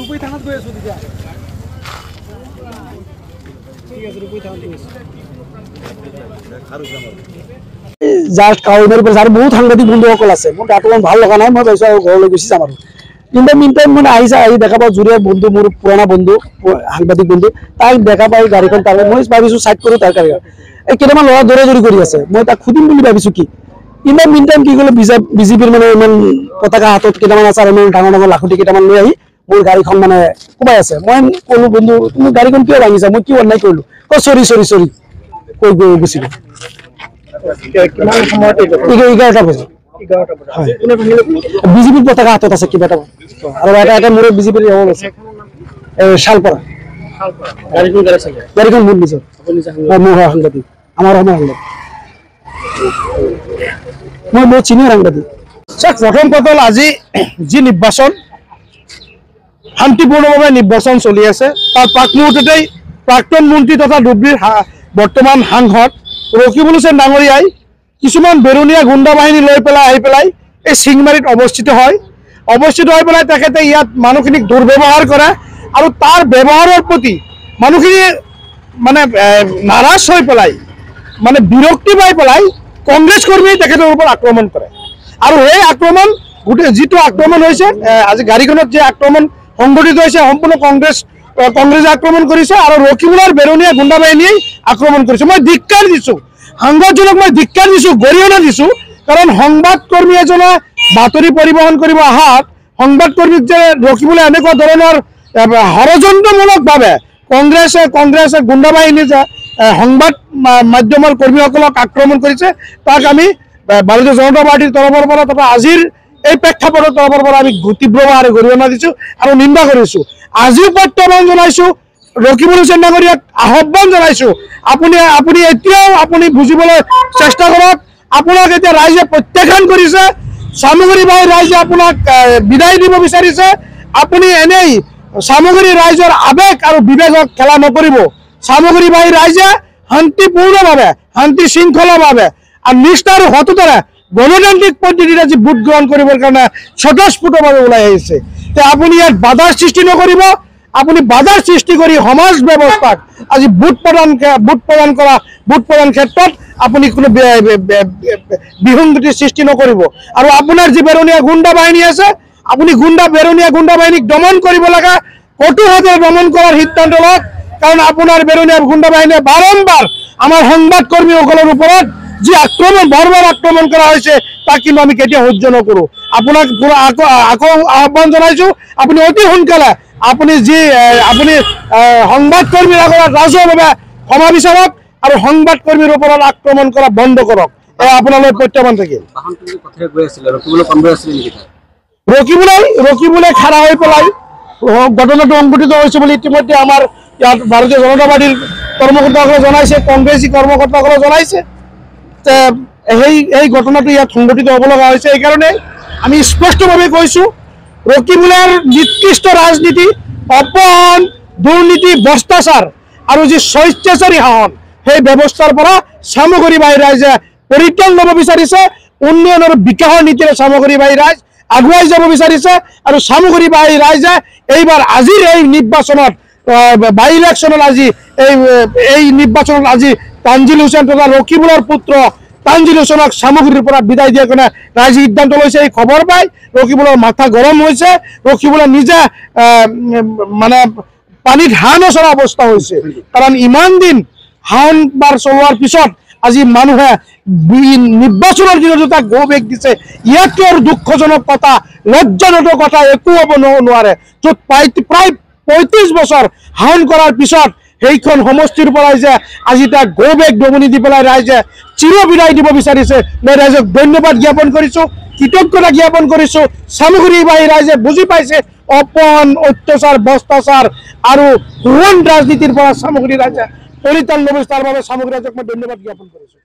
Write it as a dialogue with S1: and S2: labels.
S1: রূপই থানাত গৈ আছো তেতিয়া ঠিক আছে রূপই থানাত গৈ আছো জাস্ট কাউন্টার पर যার বহুত সাংবাদিক বন্ধুসকল আছে মোৰ গাটো ভাল লগা নাই মই ভাবিছো ঘৰলৈ গুচি যাম আৰু কিন্তু মিনটাইম মানে আহি দেখা পাও জুৰিয়া বন্ধু মোৰ পুৰণা বন্ধু সাংবাদিক বন্ধু তাই দেখা পাই গাড়ীখন তাৰ মই ভাবিছো সাইড কৰো তাৰ কাৰণে এই কেইটামান ল'ৰা দৌৰা কৰি আছে মই তাক খুদিম বুলি ভাবিছো কি ইমান মিনটাইম কি গলে বিজেপিৰ মানে ইমান পতাকা হাতত কেইটামান আছে আৰু ডাঙৰ ডাঙৰ লাখুটি কেইটামান লৈ আহি মোৰ গাড়ীখন মানে কোবাই আছে মই ক'লো বন্ধু তুমি গাড়ীখন কিয় ভাঙিছা মই কি অন্যায় কৰিলো সৰি কৈ গুচি গ'ল কিমান সময়ত 11টা বজা বিজেপিৰ পতাকা হাতত আছে কিবা এটা আৰু এটা মোৰ বিজেপিৰ হ'ল আছে শালপৰা গাড়ীখন মোৰ নিজৰ মোৰ সাংবাদিক আমাৰ সাংবাদিক মই চিনি সাংবাদিক প্ৰথম কথা আজি যি নিৰ্বাচন শান্তিপূৰ্ণভাৱে নিৰ্বাচন চলি আছে তাৰ প্ৰাক মুহূৰ্ততেই প্ৰাক্তন মন্ত্ৰী তথা ধুবুৰীৰ বৰ্তমান সাংসদ ৰকিবুল হুছেইন ডাঙৰীয়াই কিছুমান বেৰুনীয়া গুণ্ডা বাহিনী লৈ আহি পেলাই এই সিংমাৰীত অৱস্থিত হৈ পেলাই তেখেতে ইয়াত মানুহখিনিক দুৰ্ব্যৱহাৰ কৰে আৰু তাৰ ব্যৱহাৰৰ প্ৰতি মানুহখিনি মানে নাৰাজ হৈ পেলাই মানে বিৰক্তি পাই পেলাই কংগ্ৰেছ কৰ্মীয়ে তেখেতৰ ওপৰত আক্ৰমণ কৰে আৰু এই আক্ৰমণ যিটো আক্ৰমণ হৈছে আজি গাড়ীখনত যে আক্ৰমণ সংঘটিত হৈছে সম্পূৰ্ণ কংগ্ৰেছে আক্ৰমণ কৰিছে আৰু ৰকিবুলৰ বেৰুনীয়া গুণ্ডা বাহিনীয়ে আক্ৰমণ কৰিছে মই ধিক্কাৰ দিছো সাংবাদিকজনক মই ধিক্কাৰ দিছো গৰিহণা দিছো কাৰণ সংবাদকৰ্মী এজনে বাতৰি পৰিবহন কৰিব আহাত সংবাদকৰ্মীক যে ৰকিবুলে এনেকুৱা ধৰণৰ ষড়যন্ত্ৰমূলকভাৱে কংগ্ৰেছে গুণ্ডা বাহিনী যে সংবাদ মাধ্যমৰ কৰ্মীসকলক আক্ৰমণ কৰিছে তাক আমি ভাৰতীয় জনতা পাৰ্টিৰ তৰফৰ পৰা তথা আজিৰ এই প্ৰেক্ষাপটৰ তৰফৰ পৰা আমি তীব্ৰভাৱে গৰিহণা দিছো আৰু নিন্দা কৰিছো আজিও প্ৰত্যাহ্বান জনাইছো ৰকিবুল হুছেইন ডাঙৰীয়াক আহ্বান জনাইছো আপুনি এতিয়াও আপুনি বুজিবলৈ চেষ্টা কৰক আপোনাক এতিয়া ৰাইজে প্ৰত্যাখ্যান কৰিছে সামগ্ৰী বাই ৰাইজে আপোনাক বিদায় দিব বিচাৰিছে আপুনি এনেই সামগ্ৰী ৰাইজৰ আবেগ আৰু বিবেকক খেলা নকৰিব সামগ্ৰী বাই ৰাইজে শান্তিপূৰ্ণভাৱে শান্তি শৃংখলাভাৱে আৰু নিষ্ঠা আৰু সততাৰে গণতান্ত্ৰিক পদ্ধতিৰে যি ভোট গ্ৰহণ কৰিবৰ কাৰণে স্বতঃস্ফূৰ্তভাৱে ওলাই আহিছে তে আপুনি ইয়াত বাধাৰ সৃষ্টি নকৰিব আপুনি বাধাৰ সৃষ্টি কৰি সমাজ ব্যৱস্থাক আজি ভোট প্ৰদান ক্ষেত্ৰত আপুনি কোনো বিসংগতি সৃষ্টি নকৰিব আৰু আপোনাৰ যি বেৰুনীয়া গুণ্ডা বাহিনী আছে আপুনি বেৰুনীয়া গুণ্ডা বাহিনীক দমন কৰিব লগা কঠোৰভাৱে দমন কৰাৰ সিদ্ধান্ত লওক কাৰণ আপোনাৰ বেৰুনীয়া গুণ্ডা বাহিনীয়ে বাৰম্বাৰ আমাৰ সংবাদকৰ্মীসকলৰ ওপৰত যি বাৰবাৰ আক্ৰমণ কৰা হৈছে তাক কিন্তু আমি কেতিয়া সহ্য নকৰো আপোনাক আকৌ আহ্বান জনাইছো আপুনি অতি সোনকালে আপুনি সংবাদকৰ্মীৰ আগত ৰাজহুৱাভাৱে ক্ষমা বিচাৰক আৰু সংবাদকৰ্মীৰ ওপৰত আক্ৰমণ কৰা বন্ধ কৰক এই আপোনালৈ প্ৰত্যাহ্বান থাকিল ৰকিবুলে খাৰা হৈ পেলাই ঘটনাটো সংঘটিত হৈছে বুলি ইতিমধ্যে আমাৰ ইয়াত ভাৰতীয় জনতা পাৰ্টিৰ কৰ্মকৰ্তাসকলে জনাইছে কংগ্ৰেছী কৰ্মকৰ্তাসকলে জনাইছে এই ঘটনাটো ইয়াত সংঘটিত হ'ব লগা হৈছে এইকাৰণে আমি স্পষ্টভাৱে কৈছো ৰকিবুলৰ নিকৃষ্ট ৰাজনীতি অপহৰণ দুৰ্নীতি ভ্ৰষ্টাচাৰ আৰু যি স্বেচ্ছাচাৰী শাসন সেই ব্যৱস্থাৰ পৰা সামগ্ৰী বাহিৰ ৰাইজে পৰিত্ৰাণ ল'ব বিচাৰিছে উন্নয়ন আৰু বিকাশৰ নীতিৰে সামগ্ৰী বাহিৰ ৰাইজ আগুৱাই যাব বিচাৰিছে আৰু সামগ্ৰী বাহিৰ ৰাইজে এইবাৰ আজিৰ এই নিৰ্বাচনত বাই ইলেকশ্যনত আজি এই নিৰ্বাচনত আজি তানজিল হুছেইন তথা ৰকিবুলৰ পুত্ৰ তানজিলক সামগ্ৰীৰ পৰা বিদায় দিয়াৰ কাৰণে ৰাইজে সিদ্ধান্ত লৈছে। এই খবৰ পাই ৰকিবুলৰ মাথা গৰম হৈছে। ৰকিবুলে নিজে মানে পানীত হাঁহ নচৰা অৱস্থা হৈছে। কাৰণ ইমান দিন শাওন বাৰ চলোৱাৰ পিছত আজি মানুহে নিৰ্বাচনৰ দিনত এটা গো বেগ দিছে। ইয়াতকৈ আৰু দুঃখজনক কথা, লজ্জাজনক কথা একো হ'ব নোৱাৰে। য'ত প্ৰায় ৩৫ বছৰ শাওন কৰাৰ পিছত সেইখন সমষ্টিৰ পৰাই যে আজি তাক গো বেগ দমনি দি পেলাই ৰাইজে চিৰ বিদায় দিব বিচাৰিছে। মই ৰাইজক ধন্যবাদ জ্ঞাপন কৰিছোঁ, কৃতজ্ঞতা জ্ঞাপন কৰিছোঁ। সামগ্ৰী বাহিনী ৰাইজে বুজি পাইছে অপমান, অত্যাচাৰ, ভ্ৰষ্টাচাৰ আৰু ৰোহন ৰাজনীতিৰ পৰা সামগ্ৰী ৰাইজে পৰিত্ৰাণ ল'ব। তাৰ বাবে সামগ্ৰী ৰাইজক মই ধন্যবাদ জ্ঞাপন কৰিছোঁ।